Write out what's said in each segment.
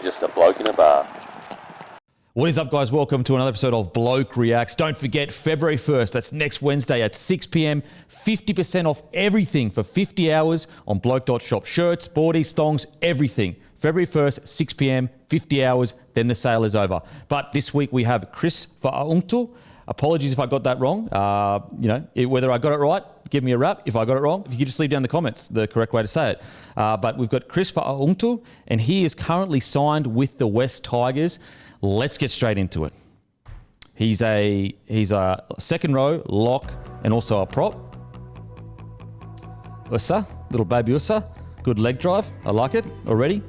just a bloke in a bar. What is up, guys? Welcome to another episode of Bloke Reacts. Don't forget, February 1st, that's next Wednesday at 6 p.m, 50% off everything for 50 hours on bloke.shop. Shirts, boardies, thongs, everything. February 1st, 6 p.m, 50 hours, then the sale is over. But this week we have Chris Faagutu. Apologies if I got that wrong. Whether I got it right, give me a rap. If I got it wrong, if you could just leave down in the comments the correct way to say it. But we've got Chris Faagutu, and he is currently signed with the West Tigers. Let's get straight into it. He's a second row lock and also a prop. Ussa, little baby Ussa, good leg drive. I like it already.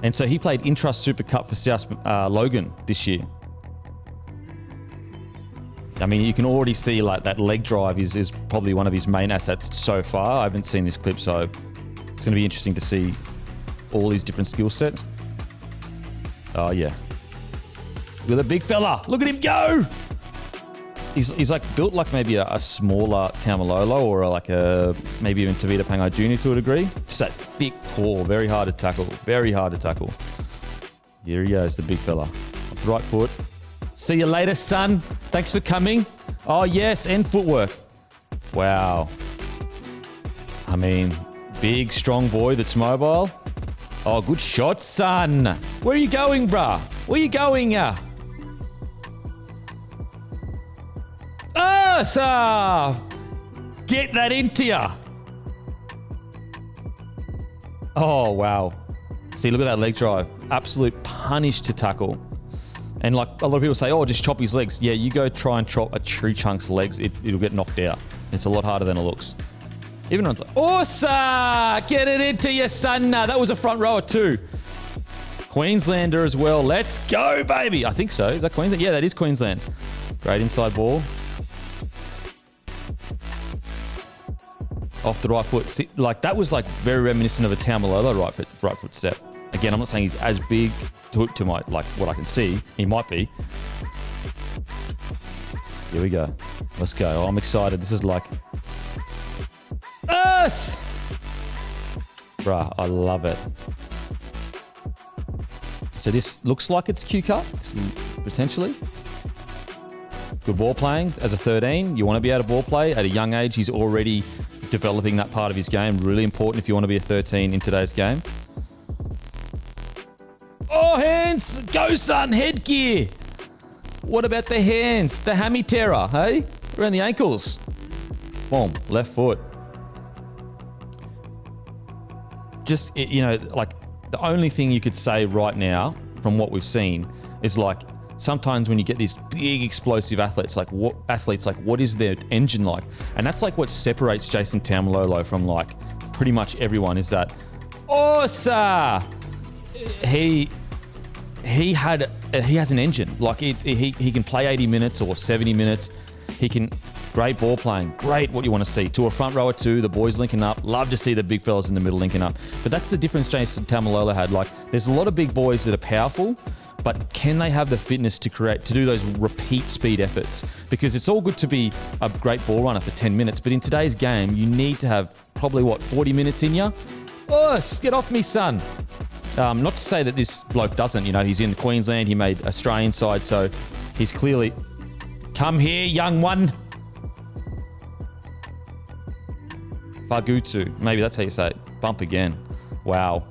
And so he played Intrust Super Cup for South Logan this year. I mean, you can already see like that leg drive is probably one of his main assets so far. I haven't seen this clip, so it's going to be interesting to see all these different skill sets. Oh yeah. Look at the big fella. Look at him go. He's like built like maybe a smaller Taumalolo or like maybe even Tavita Pangai Jr. to a degree. Just that thick core, very hard to tackle. Very hard to tackle. Here he goes, the big fella. Right foot. See you later, son. Thanks for coming. Oh, yes, and footwork. Wow. I mean, big, strong boy that's mobile. Oh, good shot, son. Where are you going, bruh? Where are you going? Oh, sir. Get that into ya. Oh, wow. See, look at that leg drive. Absolute punish to tackle. And like a lot of people say, oh, just chop his legs. Yeah, you go try and chop a tree chunk's legs, it'll get knocked out. It's a lot harder than it looks. Even when it's like, oh, sir, get it into your son. That was a front rower too. Queenslander as well. Let's go, baby. I think so. Is that Queensland? Yeah, that is Queensland. Great inside ball. Off the right foot. See, like that was like very reminiscent of a Taumalolo right foot step. Again, I'm not saying he's as big to my, like what I can see. He might be. Here we go. Let's go. Oh, I'm excited. This is like us. Bruh, I love it. So this looks like it's Q cut, potentially. Good ball playing as a 13. You want to be able to ball play at a young age. He's already developing that part of his game. Really important if you want to be a 13 in today's game. Oh, hands! Go, son! Headgear! What about the hands? The hammy terror, hey? Around the ankles. Boom. Left foot. Just, like, the only thing you could say right now from what we've seen is, like, sometimes when you get these big explosive athletes, what is their engine like? And that's, like, what separates Jason Taumalolo from, like, pretty much everyone is that, oh, sir! He has an engine. Like he can play 80 minutes or 70 minutes. He can great ball playing. Great what you want to see. To a front rower too, the boys linking up. Love to see the big fellas in the middle linking up. But that's the difference Jason Taumalolo had. Like there's a lot of big boys that are powerful, but can they have the fitness to do those repeat speed efforts? Because it's all good to be a great ball runner for 10 minutes, but in today's game, you need to have probably 40 minutes in you. Oh, get off me, son. Not to say that this bloke doesn't, he's in Queensland, he made Australian side, so he's clearly, come here, young one. Faagutu, maybe that's how you say it. Bump again. Wow.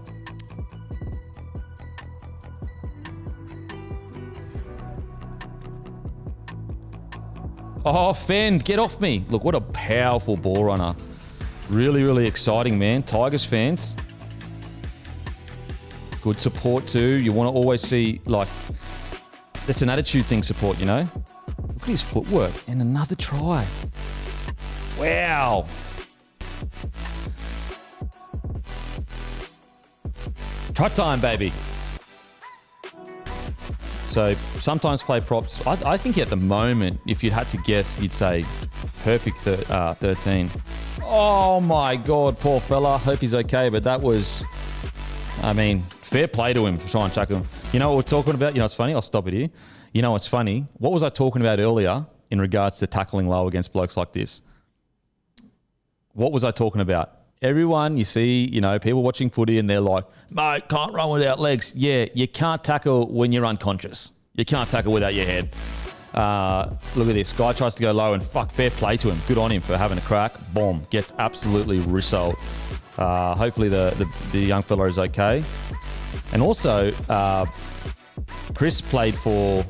Oh, Fend, get off me. Look, what a powerful ball runner. Really, really exciting, man. Tigers fans. Good support too. You want to always see, like, that's an attitude thing, support, Look at his footwork. And another try. Wow. Try time, baby. So sometimes play props. I think at the moment, if you had to guess, you'd say perfect 13. Oh my God, poor fella. Hope he's okay, but that was, I mean, fair play to him for trying to tackle him. You know what we're talking about? You know what's funny? I'll stop it here. You know what's funny? What was I talking about earlier in regards to tackling low against blokes like this? What was I talking about? everyone, you see, people watching footy and they're like, mate, can't run without legs. Yeah, you can't tackle when you're unconscious. You can't tackle without your head. Look at this. Guy tries to go low and fair play to him. Good on him for having a crack. Boom. Gets absolutely rissoled. Hopefully the young fella is okay. And also, Chris played for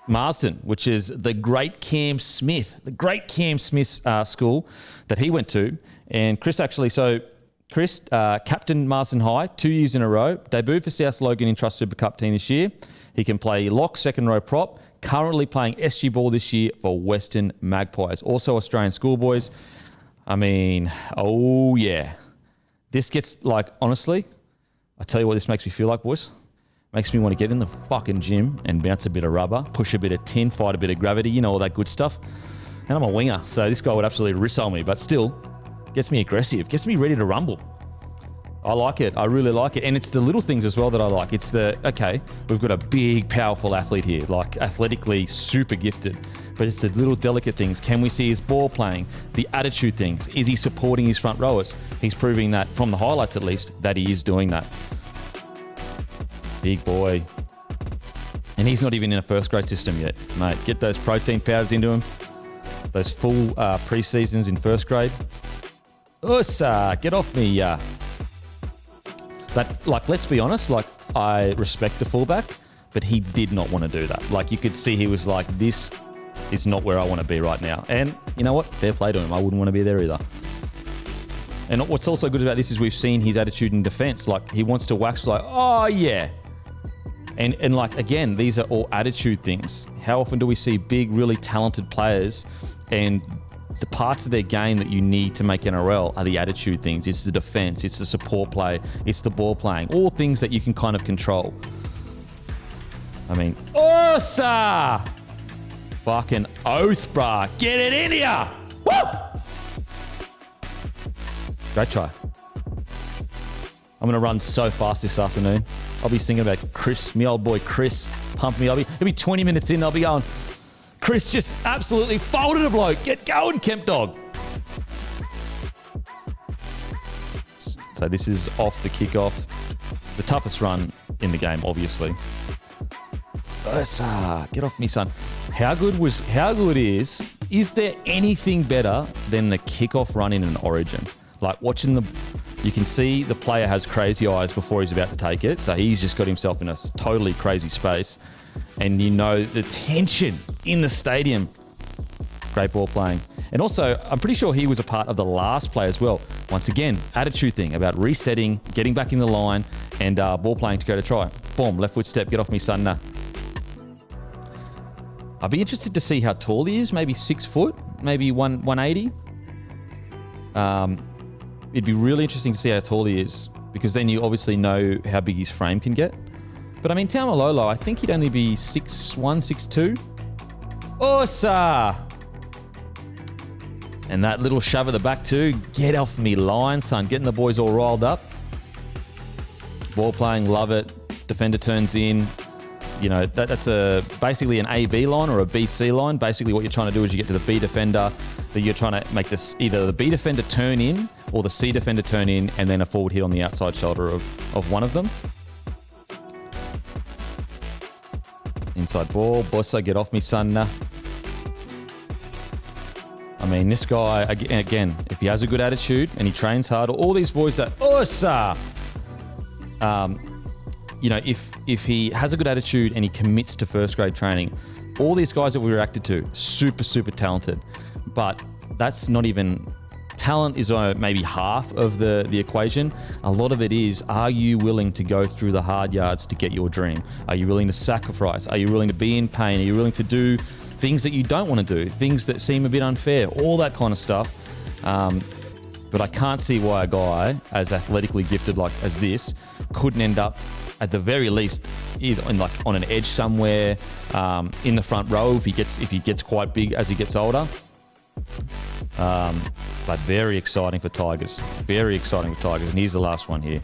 Marsden, which is the great Cam Smith school that he went to. And Chris captained Marsden High 2 years in a row. Debuted for South Logan in Trust Super Cup team this year. He can play lock, second row prop. Currently playing SG ball this year for Western Magpies. Also Australian schoolboys. I mean, oh yeah. This gets honestly, I tell you what this makes me feel like, boys. Makes me want to get in the fucking gym and bounce a bit of rubber, push a bit of tin, fight a bit of gravity, all that good stuff. And I'm a winger, so this guy would absolutely wristle me, but still gets me aggressive, gets me ready to rumble. I like it. I really like it. And it's the little things as well that I like. It's okay, we've got a big, powerful athlete here, athletically super gifted, but it's the little delicate things. Can we see his ball playing? The attitude things. Is he supporting his front rowers? He's proving that, from the highlights at least, that he is doing that. Big boy. And he's not even in a first grade system yet, mate. Get those protein powders into him. Those full pre-seasons in first grade. Get off me. But, let's be honest, I respect the fullback, but he did not want to do that. You could see he was like, this is not where I want to be right now. And you know what? Fair play to him. I wouldn't want to be there either. And what's also good about this is we've seen his attitude in defense. He wants to wax oh, yeah. And again, these are all attitude things. How often do we see big, really talented players and the parts of their game that you need to make NRL are the attitude things. It's the defense, it's the support play, it's the ball playing, all things that you can kind of control. I mean, Osa! Fucking oath, brah. Get it in here! Woo! Great try. I'm going to run so fast this afternoon. I'll be thinking about Chris, me old boy Chris, pump me. It'll be 20 minutes in, I'll be going, Chris just absolutely folded a bloke. Get going, Kemp Dog. So this is off the kickoff. The toughest run in the game, obviously. Ursa, get off me, son. How good is there anything better than the kickoff run in an Origin? Watching you can see the player has crazy eyes before he's about to take it. So he's just got himself in a totally crazy space. And the tension in the stadium. Great ball playing. And also, I'm pretty sure he was a part of the last play as well. Once again, attitude thing about resetting, getting back in the line, and ball playing to go to try. Boom, left foot step, get off me, son. I'd be interested to see how tall he is. Maybe 6 foot, maybe 180. It'd be really interesting to see how tall he is, because then you obviously know how big his frame can get. But I mean, Taumalolo, I think he'd only be 6'1", 6'2". Osa! And that little shove at the back too. Get off me line, son. Getting the boys all riled up. Ball playing, love it. Defender turns in. That's basically an A-B line or a B-C line. Basically what you're trying to do is you get to the B defender, that you're trying to make this either the B defender turn in or the C defender turn in, and then a forward hit on the outside shoulder of one of them. Inside ball. Bossa, get off me, son. I mean, this guy, again, if he has a good attitude and he trains hard, all these boys that, Osa! If he has a good attitude and he commits to first grade training, all these guys that we reacted to, super, super talented. But that's not even... Talent is maybe half of the equation. A lot of it is, are you willing to go through the hard yards to get your dream? Are you willing to sacrifice? Are you willing to be in pain? Are you willing to do things that you don't want to do? Things that seem a bit unfair? All that kind of stuff. But I can't see why a guy as athletically gifted as this couldn't end up at the very least either on an edge somewhere, in the front row if he gets quite big as he gets older. But very exciting for Tigers. Very exciting for Tigers. And here's the last one here.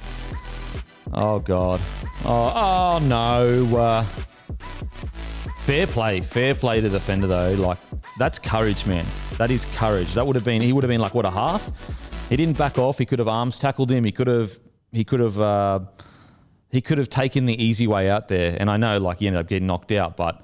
Oh, God. Oh no. Fair play to the defender, though. That's courage, man. That is courage. He would have been, what, a half? He didn't back off. He could have arms tackled him. He could have taken the easy way out there. And I know, like, he ended up getting knocked out, but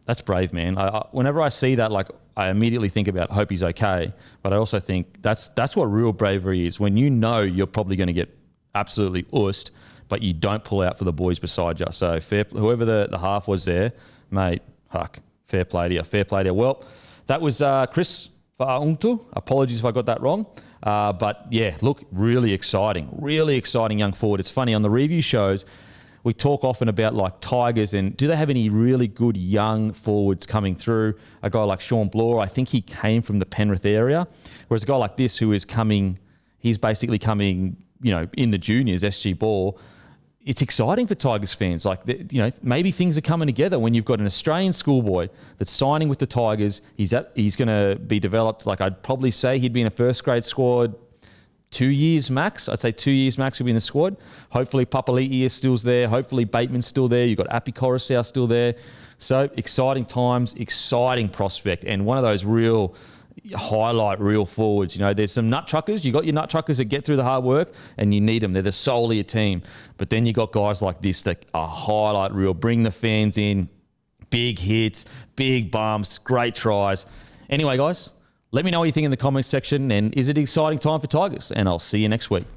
that's brave, man. Whenever I see that, like, I immediately think about hope he's okay. But I also think that's what real bravery is. When you know you're probably going to get absolutely oosed, but you don't pull out for the boys beside you. So whoever the half was there, mate, fair play to you. Fair play to you. Well, that was Chris Faagutu. Apologies if I got that wrong. But yeah, look, really exciting young forward. It's funny, on the review shows, we talk often about like Tigers and do they have any really good young forwards coming through? A guy like Sean Bloor, I think he came from the Penrith area. Whereas a guy like this who is coming, he's basically coming, you know, in the juniors, SG Ball. It's exciting for Tigers fans. Like, you know, maybe things are coming together when you've got an Australian schoolboy that's signing with the Tigers. He's going to be developed. Like, I'd probably say he'd be in a first grade squad 2 years max. I'd say 2 years max would be in the squad. Hopefully Papali'i is still there. Hopefully Bateman's still there. You've got Api Coruscant still there. So exciting times, exciting prospect, and one of those real highlight real forwards. You know, there's some nut truckers. You got your nut truckers that get through the hard work, and you need them. They're the soul of your team. But then you got guys like this that are highlight reel, bring the fans in, big hits, big bumps, great tries. Anyway, guys, let me know what you think in the comments section, and is it an exciting time for Tigers? And I'll see you next week.